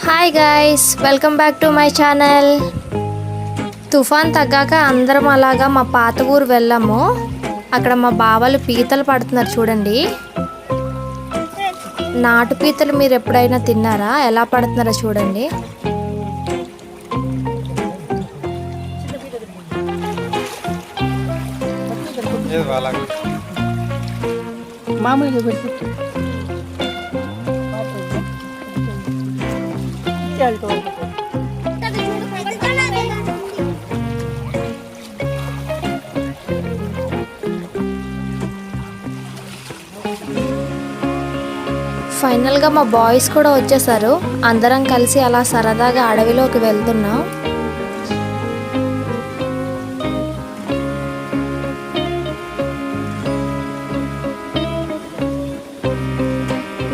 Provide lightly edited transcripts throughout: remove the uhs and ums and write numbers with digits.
Hi guys, welcome back to my channel. తుఫాన్ తగ్గాక అందరం అలాగా మా పాత ఊరు వెళ్ళాము. అక్కడ మా బావలు పీతలు పడుతున్నారు చూడండి. నాటు పీతలు మీరు ఎప్పుడైనా తిన్నారా? ఎలా పడుతున్నారో చూడండి. మామూలుగా పెట్టి ఫైనల్గా మా బాయ్స్ కూడా వచ్చేసారు. అందరం కలిసి అలా సరదాగా అడవిలోకి వెళ్తున్నాం.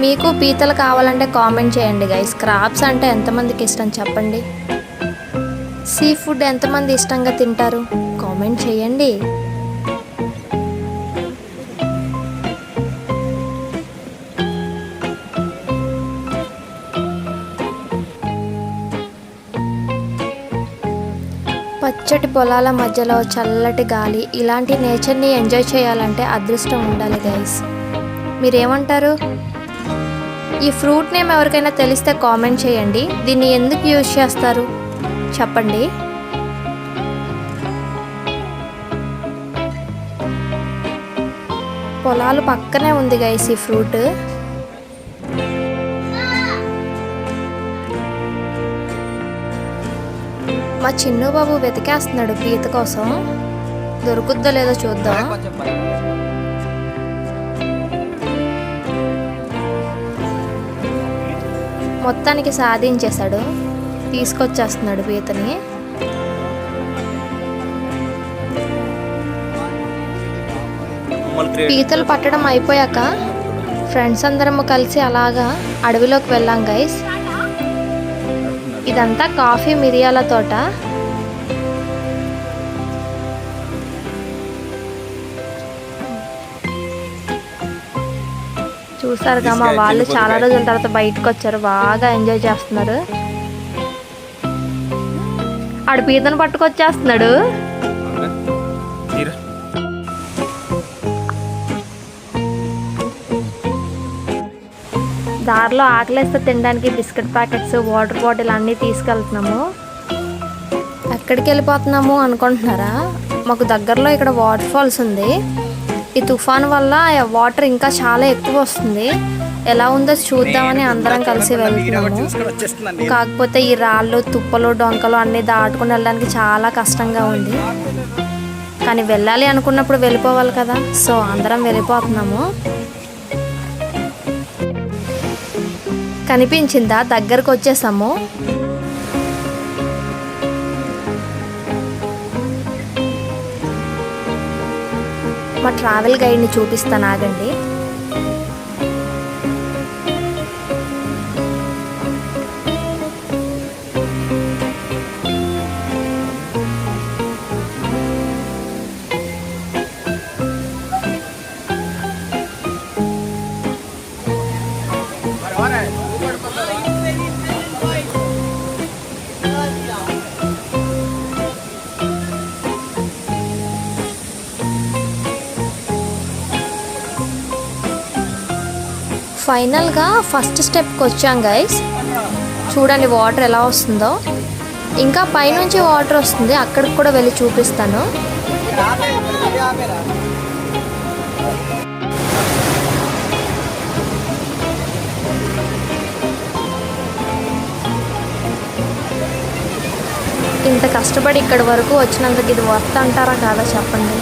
మీకు పీతలు కావాలంటే కామెంట్ చేయండి గైస్. క్రాబ్స్ అంటే ఎంతమందికి ఇష్టం చెప్పండి. సీ ఫుడ్ ఎంతమంది ఇష్టంగా తింటారు కామెంట్ చేయండి. పచ్చటి పొలాల మధ్యలో చల్లటి గాలి, ఇలాంటి నేచర్ని ఎంజాయ్ చేయాలంటే అదృష్టం ఉండాలి గైస్. మీరేమంటారు? ఈ ఫ్రూట్ నేమ్ ఎవరికైనా తెలిస్తే కామెంట్ చేయండి. దీన్ని ఎందుకు యూజ్ చేస్తారు చెప్పండి. పొలాలు పక్కనే ఉంది గైస్ ఈ ఫ్రూట్. మా చిన్ను బాబు వెతికేస్తున్నాడు పీత కోసం. దొరుకుద్దో లేదో చూద్దాం. మొత్తానికి సాధించేశాడు, తీసుకొచ్చేస్తున్నాడు పీతని. పీతలు పట్టడం అయిపోయాక ఫ్రెండ్స్ అందరము కలిసి అలాగా అడవిలోకి వెళ్ళాం గైస్. ఇదంతా కాఫీ మిరియాల తోట. చూసారుగా మా వాళ్ళు చాలా రోజుల తర్వాత బయటకు వచ్చారు, బాగా ఎంజాయ్ చేస్తున్నారు. ఆడు పీతను పట్టుకొచ్చేస్తున్నాడు. దారిలో ఆకలేస్తే తినడానికి బిస్కెట్ ప్యాకెట్స్, వాటర్ బాటిల్ అన్నీ తీసుకెళ్తున్నాము. ఎక్కడికి వెళ్ళిపోతున్నాము అనుకుంటున్నారా? మాకు దగ్గరలో ఇక్కడ వాటర్ ఫాల్స్ ఉంది. ఈ తుఫాన్ వల్ల వాటర్ ఇంకా చాలా ఎక్కువ వస్తుంది. ఎలా ఉందో చూద్దామని అందరం కలిసి వెళ్తున్నాము. కాకపోతే ఈ రాళ్ళు, తుప్పలు, డొంకలు అన్నీ దాటుకుని వెళ్ళడానికి చాలా కష్టంగా ఉంది. కానీ వెళ్ళాలి అనుకున్నప్పుడు వెళ్ళిపోవాలి కదా, సో అందరం వెళ్ళిపోతున్నాము. కనిపించిందా? దగ్గరకు వచ్చేసాము. మా ట్రావెల్ గైడ్ని చూపిస్తాను, ఆగండి. ఫైనల్గా ఫస్ట్ స్టెప్కి వచ్చాం గైస్. చూడండి వాటర్ ఎలా వస్తుందో. ఇంకా పైనుంచి వాటర్ వస్తుంది, అక్కడికి కూడా వెళ్ళి చూపిస్తాను. ఇంత కష్టపడి ఇక్కడి వరకు వచ్చినందుకు ఇది వర్త్ అంటారా కాదా చెప్పండి.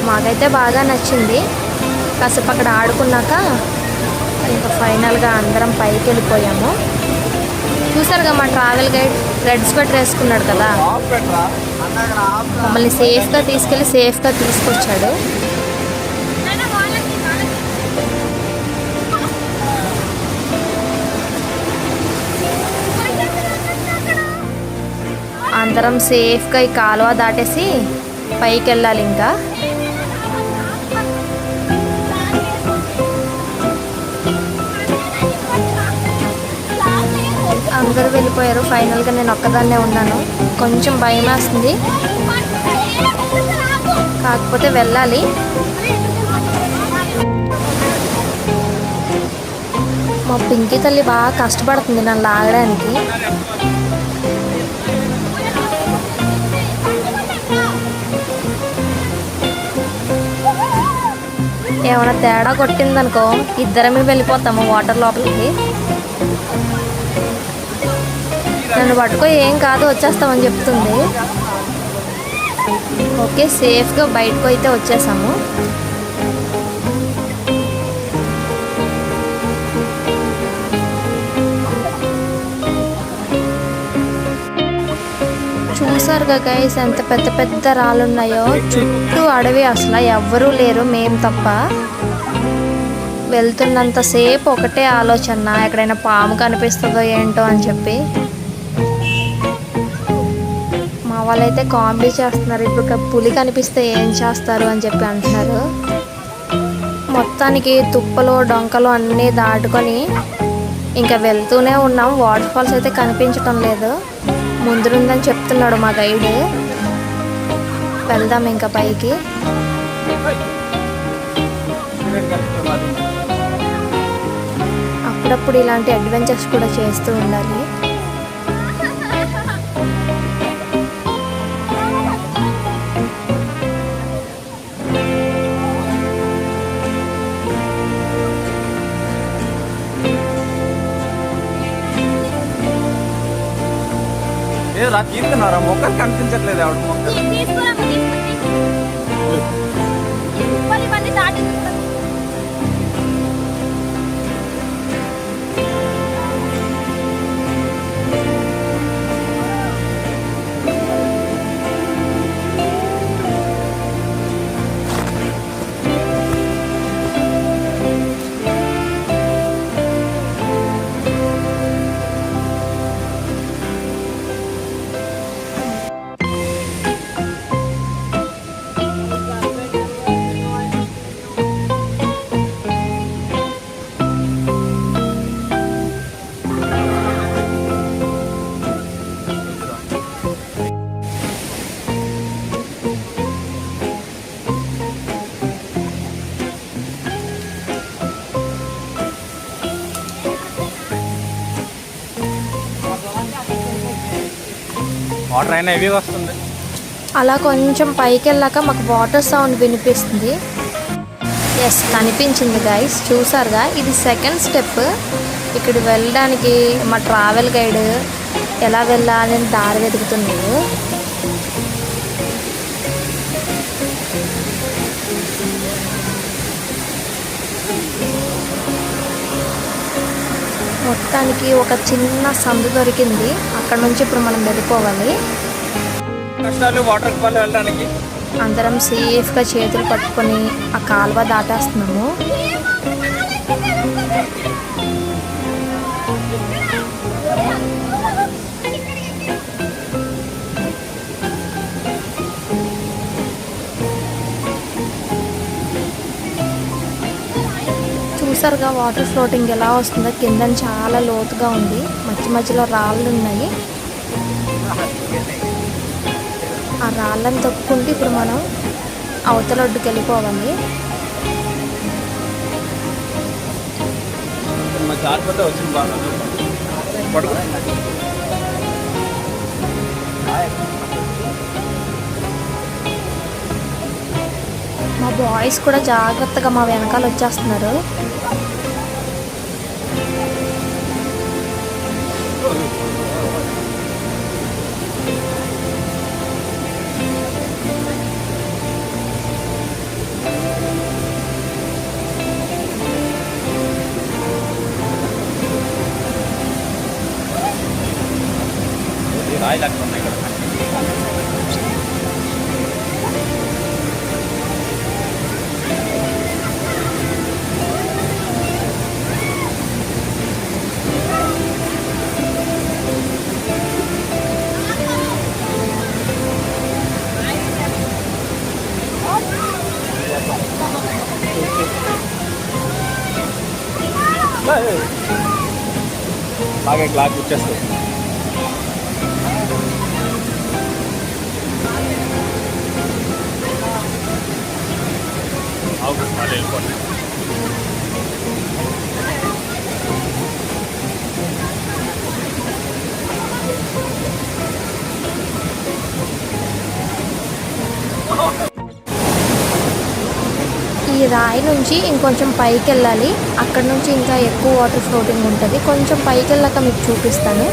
మాకైతే బాగా నచ్చింది. కాసేపు అక్కడ ఆడుకున్నాక ఇంకా ఫైనల్గా అందరం పైకి వెళ్ళిపోయాము. చూసారుగా మా ట్రావెల్ గైడ్ రెడ్ స్వెటర్ వేసుకున్నాడు కదా, మమ్మల్ని సేఫ్గా తీసుకెళ్ళి సేఫ్గా తీసుకొచ్చాడు. అందరం సేఫ్గా ఈ కాలువ దాటేసి పైకి వెళ్ళాలి. ఇంకా అందరూ వెళ్ళిపోయారు. ఫైనల్గా నేను ఒక్కదాన్నే ఉన్నాను. కొంచెం భయం వేస్తుంది, కాకపోతే వెళ్ళాలి. మా పింకీ తల్లి బాగా కష్టపడుతుంది నన్ను లాగడానికి. ఏమైనా తేడా కొట్టిందనుకో ఇద్దరమే వెళ్ళిపోతాము వాటర్ లోపలికి. నన్ను పట్టుకో, ఏం కాదు, వచ్చేస్తామని చెప్తుంది. ఓకే, సేఫ్గా బయటకు అయితే వచ్చేసాము. చూసారుగా గైస్ ఎంత పెద్ద పెద్ద రాళ్ళు ఉన్నాయో. చుట్టూ అడవి, అసలు ఎవ్వరూ లేరు, మేము తప్ప. వెళ్తున్నంతసేపు ఒకటే ఆలోచన, ఎక్కడైనా పాము కనిపిస్తుందో ఏంటో అని చెప్పి. మా వాళ్ళైతే కామెడీ చేస్తున్నారు. ఇప్పుడు పులి కనిపిస్తే ఏం చేస్తారు అని చెప్పి అంటున్నారు. మొత్తానికి తుప్పలు డొంకలు అన్నీ దాటుకొని ఇంకా వెళ్తూనే ఉన్నాం. వాటర్ ఫాల్స్ అయితే కనిపించటం లేదు. ముందుందని చెప్తున్నాడు మా గైడ్. వెళ్దాం ఇంకా పైకి. అప్పుడప్పుడు ఇలాంటి అడ్వెంచర్స్ కూడా చేస్తూ ఉండాలి. తీస్తున్నారా? మొక్కలు కనిపించట్లేదు. ఆవిడ మొక్కలు వాటర్ అయినా హెవీ వస్తుంది. అలా కొంచెం పైకి వెళ్ళాక మాకు వాటర్ సౌండ్ వినిపిస్తుంది. ఎస్, కనిపించింది గైస్, చూసారుగా. ఇది సెకండ్ స్టెప్. ఇక్కడ వెళ్ళడానికి మా ట్రావెల్ గైడ్ ఎలా వెళ్ళాలని దారి వెతుకుతున్నాడు. మొత్తానికి ఒక చిన్న సందు దొరికింది. అక్కడ నుంచి ఇప్పుడు మనం వెళ్ళిపోవాలి. వాటర్ ఫాల్ వెళ్ళడానికి అందరం సేఫ్గా చేతులు పట్టుకొని ఆ కాలువ దాటేస్తున్నాము. చూసారుగా వాటర్ ఫ్లోటింగ్ ఎలా వస్తుందో. కింద చాలా లోతుగా ఉంది, మధ్య మధ్యలో రాళ్ళు ఉన్నాయి. ఆ రాళ్ళని తొక్కుంటే ఇప్పుడు మనం అవతల ఒడ్డుకి వెళ్ళిపోవాలి. మా బాయ్స్ కూడా జాగ్రత్తగా మా వెనకాల వచ్చేస్తున్నారు. రాయి లెక్క ఉన్నాయి ఇక్కడ. బాగా క్లాక్ వచ్చేస్తుంది. ఈ రాయి నుంచి ఇంకొంచెం పైకి వెళ్ళాలి. అక్కడ నుంచి ఇంకా ఎక్కువ వాటర్ ఫ్లోటింగ్ ఉంటుంది. కొంచెం పైకి వెళ్ళాక మీకు చూపిస్తాను.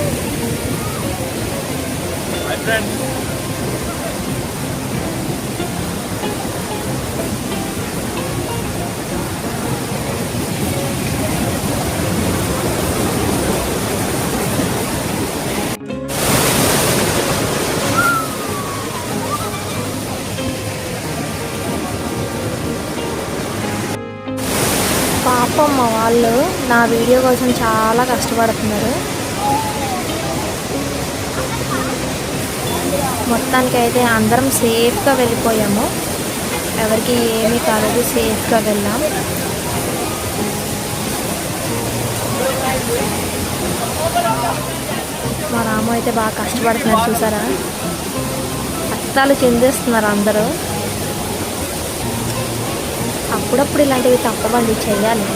పాపం మా వాళ్ళు నా వీడియో కోసం చాలా కష్టపడుతున్నారు. మొత్తానికి అయితే అందరం సేఫ్గా వెళ్ళిపోయాము. ఎవరికి ఏమీ కాలేదు, సేఫ్గా వెళ్ళాం. మా రాము అయితే బాగా కష్టపడుతున్నారు, చూసారా? రక్తాలు చిందేస్తున్నారు అందరూ. అప్పుడప్పుడు ఇలాంటివి తప్పవండి, చేయాలి.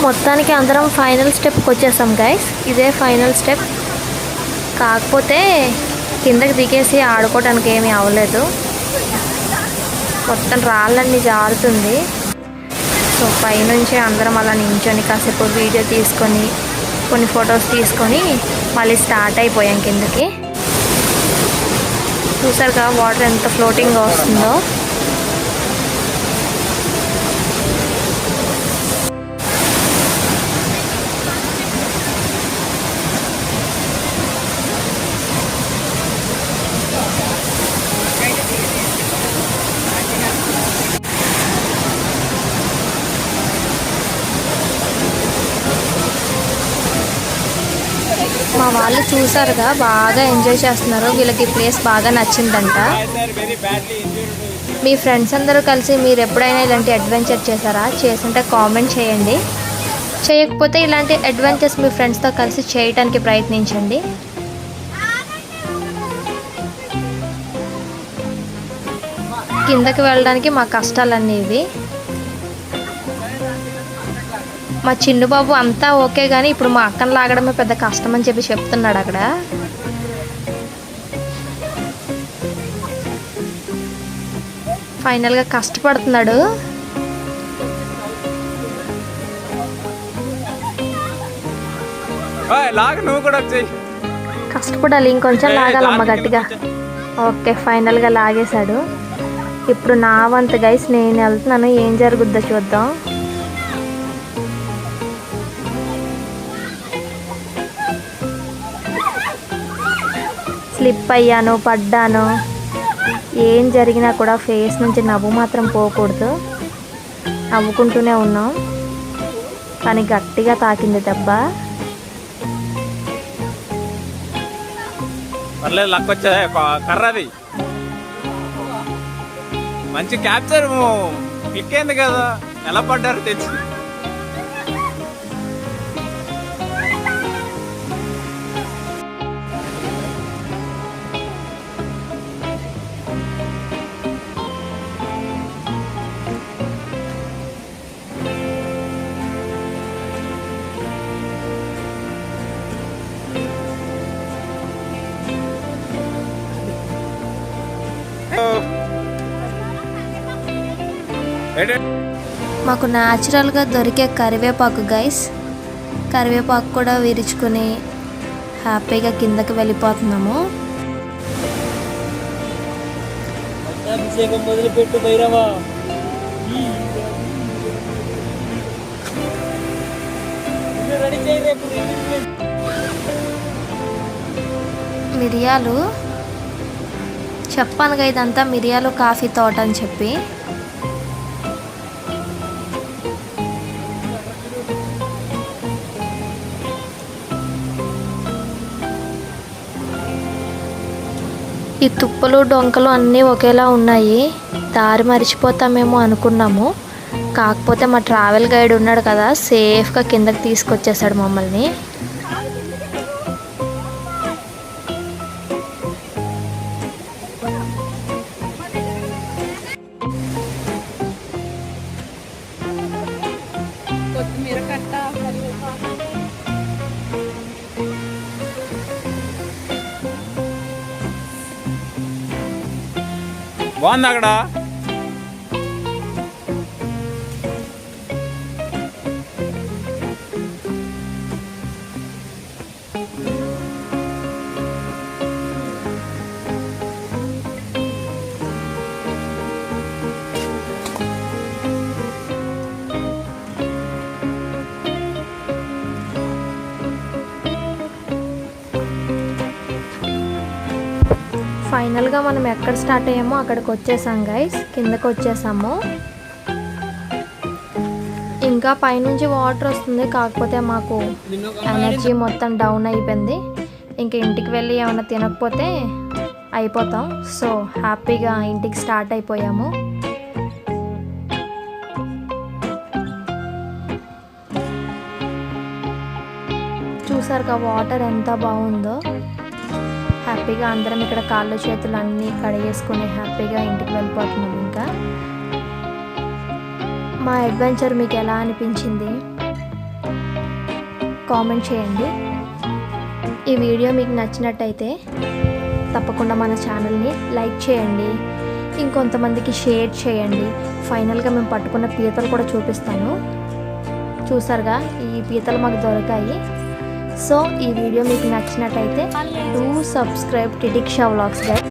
మొత్తానికి అందరం ఫైనల్ స్టెప్కి వచ్చేసాం గైస్. ఇదే ఫైనల్ స్టెప్. కాకపోతే కిందకి దిగేసి ఆడుకోవడానికి ఏమీ అవ్వలేదు. మొత్తం రాళ్ళన్నీ జారుతుంది. సో పైనుంచి అందరం అలా నించొని కాసేపు వీడియో తీసుకొని కొన్ని ఫొటోస్ తీసుకొని మళ్ళీ స్టార్ట్ అయిపోయాం కిందకి. చూసారుగా వాటర్ ఎంత ఫ్లోటింగ్గా వస్తుందో. మా వాళ్ళు చూసారుగా బాగా ఎంజాయ్ చేస్తున్నారు. వీళ్ళకి ఈ ప్లేస్ బాగా నచ్చిందంట. మీ ఫ్రెండ్స్ అందరూ కలిసి మీరు ఎప్పుడైనా ఇలాంటి అడ్వెంచర్ చేశారా? చేసుంటే కామెంట్ చేయండి. చేయకపోతే ఇలాంటి అడ్వెంచర్స్ మీ ఫ్రెండ్స్తో కలిసి చేయడానికి ప్రయత్నించండి. కిందకి వెళ్ళడానికి మా కష్టాలన్నీ ఇవి. మా చిన్నుబాబు అంతా ఓకే కానీ ఇప్పుడు మా అక్కను లాగడమే పెద్ద కష్టం అని చెప్పి చెప్తున్నాడు అక్కడ. ఫైనల్గా కష్టపడుతున్నాడు. కష్టపడాలి, ఇంకొంచెం లాగాలమ్మ గట్టిగా. ఓకే, ఫైనల్గా లాగేశాడు. ఇప్పుడు నా వంతు గైస్, నేను వెళ్తున్నాను. ఏం జరుగుద్దో చూద్దాం. స్లిప్ అయ్యాను, పడ్డాను. ఏం జరిగినా కూడా ఫేస్ నుంచి నవ్వు మాత్రం పోకూడదు. నవ్వుకుంటూనే ఉన్నాం. కానీ గట్టిగా తాకింది దెబ్బ. పర్లేదు, లక్ వచ్చా కర్రది మంచి క్యాప్చర్ క్లిక్ అయింది కదా. ఎలా పడ్డారు తెచ్చి. మాకు న్యాచురల్గా దొరికే కరివేపాకు గైస్. కరివేపాకు కూడా విరుచుకొని హ్యాపీగా కిందకి వెళ్ళిపోతున్నాము. మొదలుపెట్టు భైరవా. రెడీ చేయి రేపు. మిరియాలు చెప్పానుగా ఇదంతా మిరియాలు కాఫీ తోట అని చెప్పి. ఈ తుప్పలు డొంకలు అన్నీ ఒకేలా ఉన్నాయి. దారి మర్చిపోతామేమో అనుకున్నాము. కాకపోతే మా ట్రావెల్ గైడ్ ఉన్నాడు కదా, సేఫ్గా కిందకి తీసుకొచ్చేసాడు మమ్మల్ని. కొత్తిమీర కట్ట కరివేపాకు. బాగుంది అక్కడ. ఫైనల్గా మనం ఎక్కడ స్టార్ట్ అయ్యామో అక్కడికి వచ్చేసాం గైస్. కిందకి వచ్చేసాము. ఇంకా పైనుంచి వాటర్ వస్తుంది, కాకపోతే మాకు ఎనర్జీ మొత్తం డౌన్ అయిపోయింది. ఇంకా ఇంటికి వెళ్ళి ఏమైనా తినకపోతే అయిపోతాం. సో హ్యాపీగా ఇంటికి స్టార్ట్ అయిపోయాము. చూసారుగా వాటర్ ఎంత బాగుందో. హ్యాపీగా అందరం ఇక్కడ కాళ్ళు చేతులు అన్నీ కడిగేసుకొని హ్యాపీగా ఇంటికి వెళ్ళిపోతున్నాం. ఇంకా మా అడ్వెంచర్ మీకు ఎలా అనిపించింది కామెంట్ చేయండి. ఈ వీడియో మీకు నచ్చినట్టయితే తప్పకుండా మన ఛానల్ని లైక్ చేయండి, ఇంకొంతమందికి షేర్ చేయండి. ఫైనల్గా మేము పట్టుకున్న పీతలు కూడా చూపిస్తాను. చూసారుగా ఈ పీతలు మాకు దొరికాయి. సో ఈ వీడియో మీకు నచ్చినట్టయితే డూ సబ్స్క్రైబ్ టిటిక్షా వ్లాగ్స్ గైస్.